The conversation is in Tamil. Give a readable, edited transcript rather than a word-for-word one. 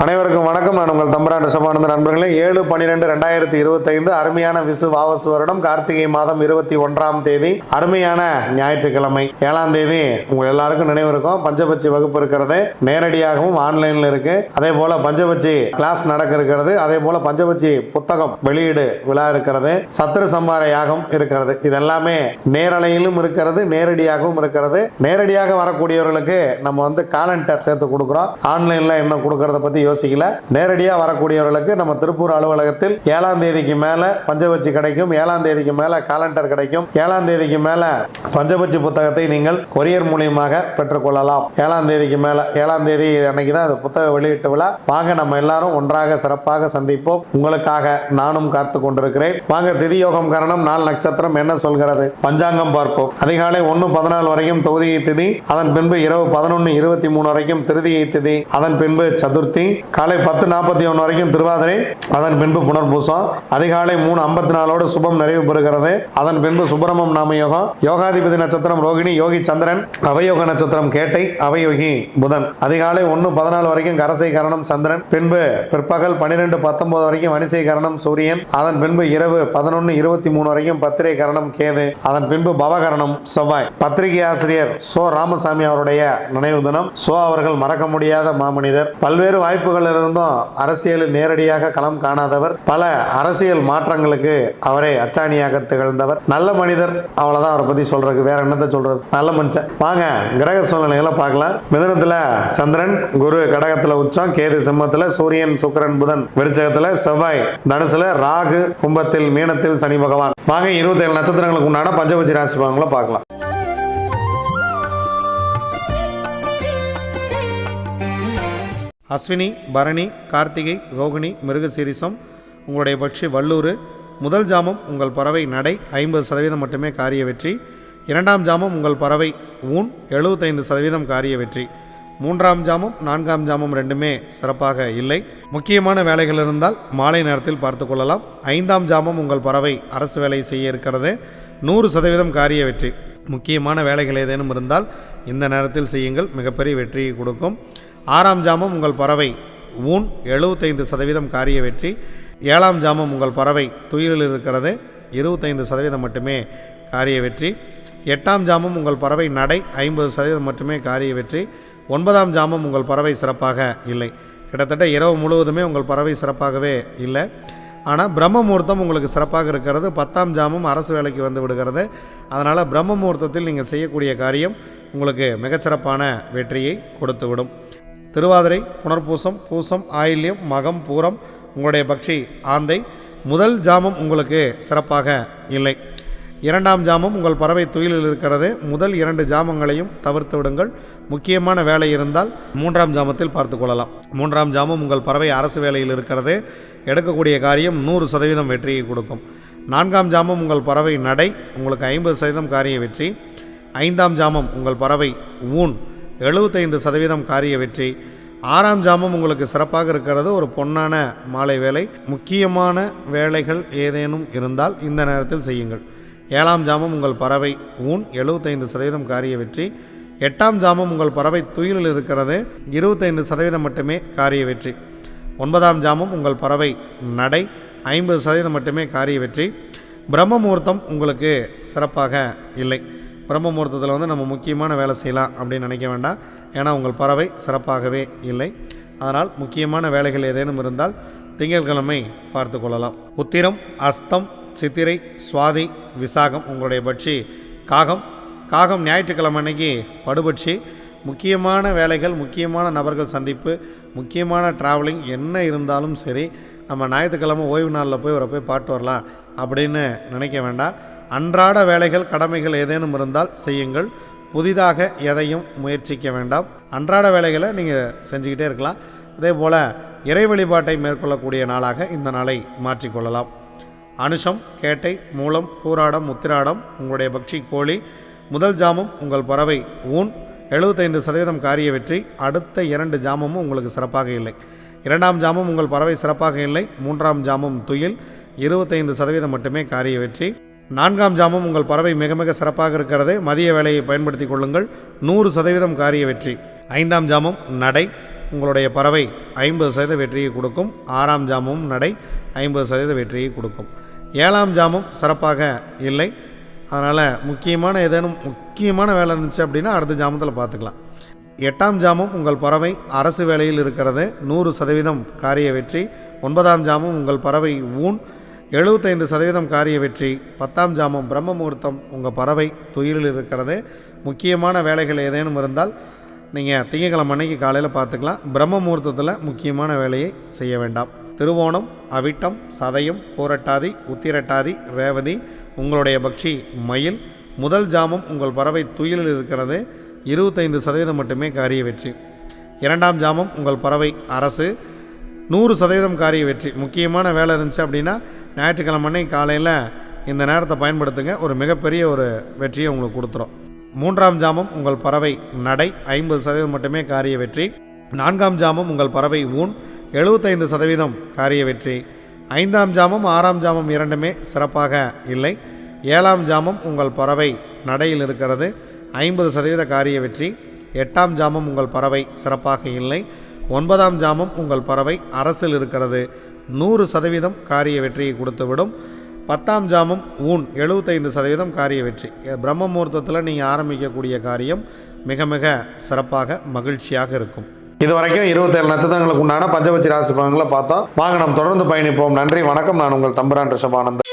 அனைவருக்கும் வணக்கம். நான் உங்கள் தம்பரான் ரிஷபானந்த நண்பர்களே. 7/12/2025 அருமையான விசு வாவசு வருடம் கார்த்திகை மாதம் 21ஆம் தேதி அருமையான ஞாயிற்றுக்கிழமை 7ஆம் தேதி உங்க எல்லாருக்கும் நினைவு இருக்கும். பஞ்சபட்சி வகுப்பு இருக்கிறது, நேரடியாகவும் ஆன்லைன்ல இருக்கு. அதே போல பஞ்சபட்சி கிளாஸ் நடக்க இருக்கிறது. அதே போல பஞ்சபட்சி புத்தகம் வெளியீடு விழா இருக்கிறது. சத்திர சம்மார யாகம் இருக்கிறது. இதெல்லாமே நேரலையிலும் இருக்கிறது, நேரடியாகவும் இருக்கிறது. நேரடியாக வரக்கூடியவர்களுக்கு நம்ம காலண்டர் சேர்த்து கொடுக்குறோம். ஆன்லைன்ல என்ன கொடுக்கறத பத்தி யோசிக்கல. நேரடியாக வரக்கூடியவர்களுக்கு நம்ம திருப்பூர் அலுவலகத்தில் 7ஆம் தேதிக்கு மேல பஞ்சபட்சி கிடைக்கும். 7ஆம் தேதிக்கு மேல காலண்டர் கிடைக்கும். 7ஆம் தேதிக்கு மேல பஞ்சபட்சி புத்தகத்தை நீங்கள் கொரியர் மூலியமாக பெற்றுக்கொள்ளலாம். 7ஆம் தேதிக்கு மேல 7ஆம் தேதி அன்னைக்கு தான் புத்தக வெளியீட்டு விழா. வாங்க நம்ம எல்லாரும் ஒன்றாக சிறப்பாக சந்திப்போம். உங்களுக்காக நானும் காத்து கொண்டிருக்கிறேன். வாங்க திதியோகம் கரணம் நாள் நட்சத்திரம் என்ன சொல்கிறது பஞ்சாங்கம் பார்ப்போம். அதிகாலை 1:14 வரைக்கும் தொகுதியை திதி, அதன் பின்பு இரவு 11:23 வரைக்கும் திருதியை திதி, அதன் பின்பு சதுர்த்தி, காலை 10:41 வரைக்கும் திருவாதிரை, அதன் பின்பு புனர்பூசம். அதிகாலை 3:54 சுபம் நிறைவு பெறுகிறது. அதன் பின்பு சுப்பிரமம் நாம யோகம். யோகாதிபதி நட்சத்திரம் ரோகிணி, யோகி சந்திரன். அவயோக நட்சத்திரம் கேட்டை, அவயோகி புதன். அதிகாலை 1:14 வரைக்கும் கரசை கரணம் சந்திரன், பின்பு பிற்பகல் 12:19 வரைக்கும் வனிசை கரணம் சூரியன், அதன் பின்பு இரவு 11:23 வரைக்கும் பத்திரை கரணம் கேது, அதன் பின்பு பவகரணம் செவ்வாய். பத்திரிகை ஆசிரியர் சோ ராமசாமி அவருடைய நினைவு தினம். சோ அவர்கள் மறக்க முடியாத மாமனிதர். பல்வேறு வாய்ப்புகள் இருந்தும் அரசியலில் நேரடியாக களம் காணாதவர். பல அரசியல் மாற்றங்களுக்கு அவரே அச்சாணியாக திகழ்ந்தவர். நல்ல மனிதர். அவ்வளவுதான் அவரை பத்தி சொல்றதுக்கு. வேற என்னத்தை சொல்றது? நல்ல மனுஷன். வாங்க கிரக சூழ்நிலைகளை பார்க்கலாம். மிதுனத்துல சந்திரன், குரு கடகத்துல உச்சம், கேது சிம்மத்துல, சூரியன் சுக்கிரன் புதன் விருச்சகத்துல, செவ்வாய் தனுசுல, ராகு கும்பத்தில், மீனத்தில் சனி பகவான். வாங்க 27 நட்சத்திரங்களுக்கு உண்டான பஞ்சபட்சி ராசி பலன்களை பார்க்கலாம். அஸ்வினி, பரணி, கார்த்திகை, ரோகிணி, மிருகசீரிசம் உங்களுடைய பட்சி வல்லூர். முதல் ஜாமம் உங்கள் பறவை நடை 50% மட்டுமே காரிய வெற்றி. 2ஆம் ஜாமம் உங்கள் பறவை ஊன் 75% காரிய வெற்றி. 3ஆம் ஜாமம் 4ஆம் ஜாமம் ரெண்டுமே சிறப்பாக இல்லை. முக்கியமான வேலைகள் இருந்தால் மாலை நேரத்தில் பார்த்து கொள்ளலாம். 5ஆம் ஜாமம் உங்கள் பறவை அரசு வேலை செய்ய இருக்கிறது, 100% காரிய வெற்றி. முக்கியமான வேலைகள் ஏதேனும் இருந்தால் இந்த நேரத்தில் செய்யுங்கள், மிகப்பெரிய வெற்றியை கொடுக்கும். 6ஆம் ஜாமம் உங்கள் பறவை ஊன் 75% காரிய வெற்றி. 7ஆம் ஜாமம் உங்கள் பறவை துயிலில் இருக்கிறது, 25% மட்டுமே காரிய வெற்றி. 8ஆம் ஜாமம் உங்கள் பறவை நடை 50% மட்டுமே காரிய வெற்றி. 9ஆம் ஜாமம் உங்கள் பறவை சிறப்பாக இல்லை. கிட்டத்தட்ட இரவு முழுவதுமே உங்கள் பறவை சிறப்பாகவே இல்லை. ஆனால் பிரம்ம முகூர்த்தம் உங்களுக்கு சிறப்பாக இருக்கிறது. 10ஆம் ஜாமம் அரசு வேலைக்கு வந்து விடுகிறது. அதனால் பிரம்ம முகூர்த்தத்தில் நீங்கள் செய்யக்கூடிய காரியம் உங்களுக்கு மிகச்சிறப்பான வெற்றியை கொடுத்துவிடும். திருவாதிரை, புனர்பூசம், பூசம், ஆயில்யம், மகம், பூரம் உங்களுடைய பக்ஷி ஆந்தை. முதல் ஜாமம் உங்களுக்கு சிறப்பாக இல்லை. 2ஆம் ஜாமம் உங்கள் பறவை துயிலில் இருக்கிறது. முதல் 2 ஜாமங்களையும் தவிர்த்து விடுங்கள். முக்கியமான வேலை இருந்தால் 3ஆம் ஜாமத்தில் பார்த்து கொள்ளலாம். 3ஆம் ஜாமம் உங்கள் பறவை அரசு வேலையில் இருக்கிறது. எடுக்கக்கூடிய காரியம் 100% வெற்றியை கொடுக்கும். 4ஆம் ஜாமம் உங்கள் பறவை நடை உங்களுக்கு 50% காரிய வெற்றி. 5ஆம் ஜாமம் உங்கள் பறவை ஊன் 75% காரிய வெற்றி. 6ஆம் ஜாமம் உங்களுக்கு சிறப்பாக இருக்கிறது, ஒரு பொன்னான மாலை வேலை. முக்கியமான வேலைகள் ஏதேனும் இருந்தால் இந்த நேரத்தில் செய்யுங்கள். 7ஆம் ஜாமம் உங்கள் பறவை ஊன் 75% காரிய வெற்றி. 8ஆம் ஜாமம் உங்கள் பறவை துயிலில் இருக்கிறது, 25% மட்டுமே காரிய வெற்றி. 9ஆம் ஜாமம் உங்கள் பறவை நடை 50% மட்டுமே காரிய வெற்றி. பிரம்ம முகூர்த்தம் உங்களுக்கு சிறப்பாக இல்லை. பிரம்ம முகூர்த்தத்தில் நம்ம முக்கியமான வேலை செய்யலாம் அப்படின்னு நினைக்க வேண்டாம். ஏன்னா உங்கள் பறவை சிறப்பாகவே இல்லை. அதனால் முக்கியமான வேலைகள் ஏதேனும் இருந்தால் திங்கட்கிழமை பார்த்து கொள்ளலாம். உத்திரம், அஸ்தம், சித்திரை, சுவாதி, விசாகம் உங்களுடைய பட்சி காகம். காகம் ஞாயிற்றுக்கிழமை அன்னைக்கு படுபட்சி. முக்கியமான வேலைகள், முக்கியமான நபர்கள் சந்திப்பு, முக்கியமான ட்ராவலிங் என்ன இருந்தாலும் சரி, நம்ம ஞாயிற்றுக்கிழமை ஓய்வு நாளில் போய் பாட்டு வரலாம் அப்படின்னு நினைக்க வேண்டாம். அன்றாட வேலைகள், கடமைகள் ஏதேனும் இருந்தால் செய்யுங்கள். புதிதாக எதையும் முயற்சிக்க வேண்டாம். அன்றாட வேலைகளை நீங்கள் செஞ்சுக்கிட்டே இருக்கலாம். அதே போல் இறை வழிபாட்டை மேற்கொள்ளக்கூடிய நாளாக இந்த நாளை மாற்றிக்கொள்ளலாம். அனுஷம், கேட்டை, மூலம், பூராடம், உத்திராடம் உங்களுடைய பக்ஷி கோழி. முதல் ஜாமம் உங்கள் பறவை ஊன் 75% காரிய வெற்றி. அடுத்த 2 ஜாமமும் உங்களுக்கு சிறப்பாக இல்லை. 2ஆம் ஜாமம் உங்கள் பறவை சிறப்பாக இல்லை. 3ஆம் ஜாமம் துயில் 25% மட்டுமே காரிய வெற்றி. 4ஆம் ஜாமம் உங்கள் பறவை மிக மிக சிறப்பாக இருக்கிறது, மதிய வேலையை பயன்படுத்தி கொள்ளுங்கள், 100% காரிய வெற்றி. 5ஆம் ஜாமம் நடை உங்களுடைய பறவை 50% வெற்றியை கொடுக்கும். 6ஆம் ஜாமமும் நடை 50% வெற்றியை கொடுக்கும். 7ஆம் ஜாமம் சிறப்பாக இல்லை. அதனால் முக்கியமான வேலை இருந்துச்சு அப்படின்னா அடுத்த ஜாமத்தில் பார்த்துக்கலாம். 8ஆம் ஜாமம் உங்கள் பறவை அரசு வேலையில் இருக்கிறது, 100% காரிய வெற்றி. 9ஆம் ஜாமம் உங்கள் பறவை ஊன், 75% காரிய வெற்றி. 10ஆம் ஜாமம் பிரம்ம முகூர்த்தம் உங்கள் பறவை துயிலில் இருக்கிறது. முக்கியமான வேலைகள் ஏதேனும் இருந்தால் நீங்கள் திங்கட்கிழமை அன்னைக்கு காலையில் பார்த்துக்கலாம். பிரம்ம முகூர்த்தத்தில் முக்கியமான வேலையை செய்ய வேண்டாம். திருவோணம், அவிட்டம், சதயம், பூரட்டாதி, உத்திரட்டாதி, ரேவதி உங்களுடைய பக்ஷி மயில். முதல் ஜாமம் உங்கள் பறவை துயிலில் இருக்கிறது, 25% மட்டுமே காரிய வெற்றி. 2ஆம் ஜாமம் உங்கள் பறவை அரசு, 100% காரிய வெற்றி. முக்கியமான வேலை இருந்துச்சு அப்படின்னா ஞாயிற்றுக்கிழமை அன்னைக்கு காலையில் இந்த நேரத்தை பயன்படுத்துங்க. ஒரு மிகப்பெரிய ஒரு வெற்றியை உங்களுக்கு கொடுத்துரும். 3ஆம் ஜாமம் உங்கள் பறவை நடை, 50% மட்டுமே காரிய வெற்றி. 4ஆம் ஜாமம் உங்கள் பறவை ஊன், 75% காரிய வெற்றி. 5ஆம் ஜாமம் 6ஆம் ஜாமம் இரண்டுமே சிறப்பாக இல்லை. 7ஆம் ஜாமம் உங்கள் பறவை நடையில் இருக்கிறது, 50% காரிய வெற்றி. 8ஆம் ஜாமம் உங்கள் பறவை சிறப்பாக இல்லை. 9ஆம் ஜாமம் உங்கள் பறவை அரசில் இருக்கிறது, 100% காரிய வெற்றியை கொடுத்துவிடும். 10ஆம் ஜாமம் ஊன், 75% காரிய வெற்றி. பிரம்ம முகூர்த்தத்தில் நீங்கள் ஆரம்பிக்கக்கூடிய காரியம் மிக மிக சிறப்பாக மகிழ்ச்சியாக இருக்கும். இதுவரைக்கும் 27 நட்சத்திரங்களுக்கு உண்டான பஞ்சபட்சி ராசி பலன்களை பார்த்தோம். வாங்க நாம் தொடர்ந்து பயணிப்போம். நன்றி, வணக்கம். நான் உங்கள் தம்புரான் ரிஷபானந்தன்.